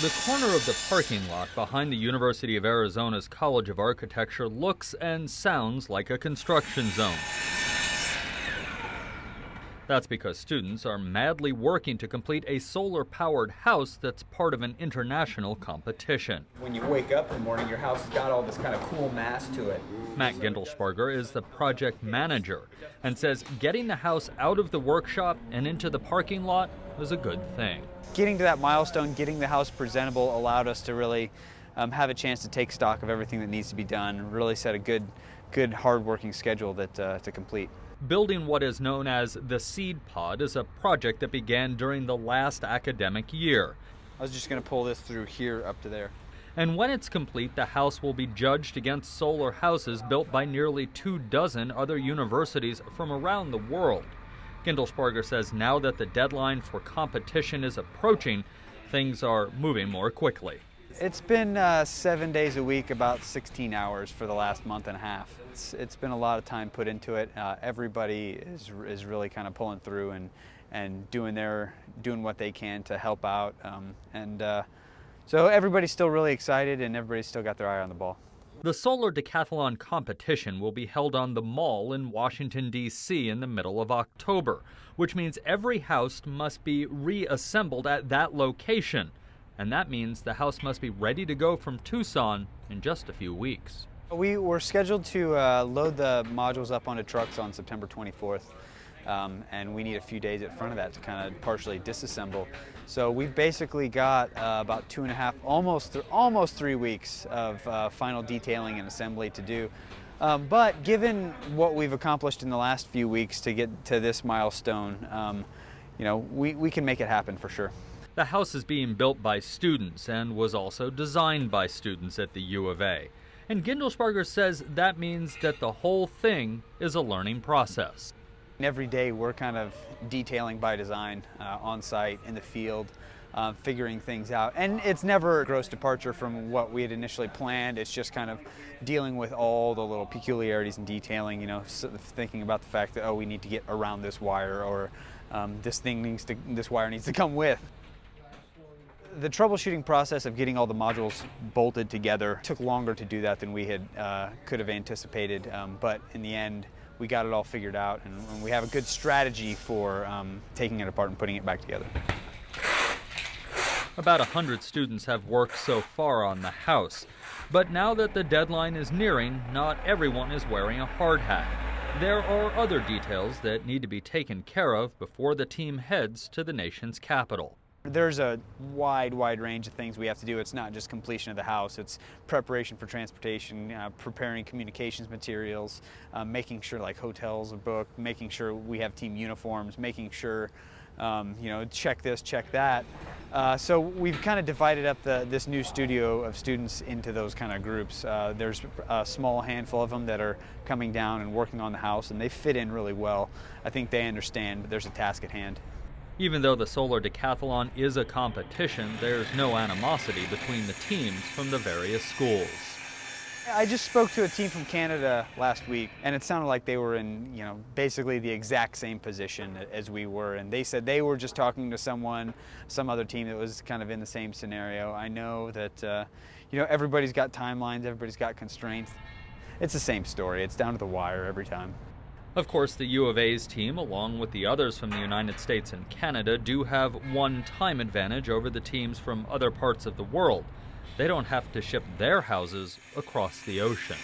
The corner of the parking lot behind the University of Arizona's College of Architecture looks and sounds like a construction zone. That's because students are madly working to complete a solar-powered house that's part of an international competition. When you wake up in the morning, your house has got all this kind of cool mass to it. Matt Gindelsparger is the project manager and says getting the house out of the workshop and into the parking lot was a good thing. Getting to that milestone, getting the house presentable allowed us to really have a chance to take stock of everything that needs to be done, really set a good hard-working schedule to complete. Building what is known as the Seed Pod is a project that began during the last academic year. I was just going to pull this through here up to there. And when it's complete, the house will be judged against solar houses built by nearly 24 other universities from around the world. Gindelsparger says now that the deadline for competition is approaching, things are moving more quickly. It's been 7 days a week, about 16 hours for the last month and a half. It's been a lot of time put into it. Everybody is really kind of pulling through and doing what they can to help out. So everybody's still really excited and everybody's still got their eye on the ball. The Solar Decathlon competition will be held on the Mall in Washington, D.C. in the middle of October, which means every house must be reassembled at that location. And that means the house must be ready to go from Tucson in just a few weeks. We were scheduled to load the modules up onto trucks on September 24th. And we need a few days at front of that to kind of partially disassemble. So we've basically got about 2.5, almost 3 weeks of final detailing and assembly to do. But given what we've accomplished in the last few weeks to get to this milestone, we can make it happen for sure. The house is being built by students and was also designed by students at the U of A. And Gindelsparger says that means that the whole thing is a learning process. Every day we're kind of detailing by design on site, in the field, figuring things out. And it's never a gross departure from what we had initially planned. It's just kind of dealing with all the little peculiarities and detailing, thinking about the fact that, we need to get around this wire, or this wire needs to come with. The troubleshooting process of getting all the modules bolted together took longer to do that than we could have anticipated, but in the end, we got it all figured out, and we have a good strategy for taking it apart and putting it back together. About 100 students have worked so far on the house, but now that the deadline is nearing, not everyone is wearing a hard hat. There are other details that need to be taken care of before the team heads to the nation's capital. There's a wide range of things we have to do. It's not just completion of the house, it's preparation for transportation, preparing communications materials, making sure like hotels are booked, making sure we have team uniforms, making sure, check this, check that. So we've kind of divided up this new studio of students into those kind of groups. There's a small handful of them that are coming down and working on the house, and they fit in really well. I think they understand there's a task at hand. Even though the Solar Decathlon is a competition, there's no animosity between the teams from the various schools. I just spoke to a team from Canada last week, and it sounded like they were in, basically the exact same position as we were. And they said they were just talking to some other team that was kind of in the same scenario. I know that, everybody's got timelines, everybody's got constraints. It's the same story. It's down to the wire every time. Of course, the U of A's team, along with the others from the United States and Canada, do have one time advantage over the teams from other parts of the world. They don't have to ship their houses across the ocean.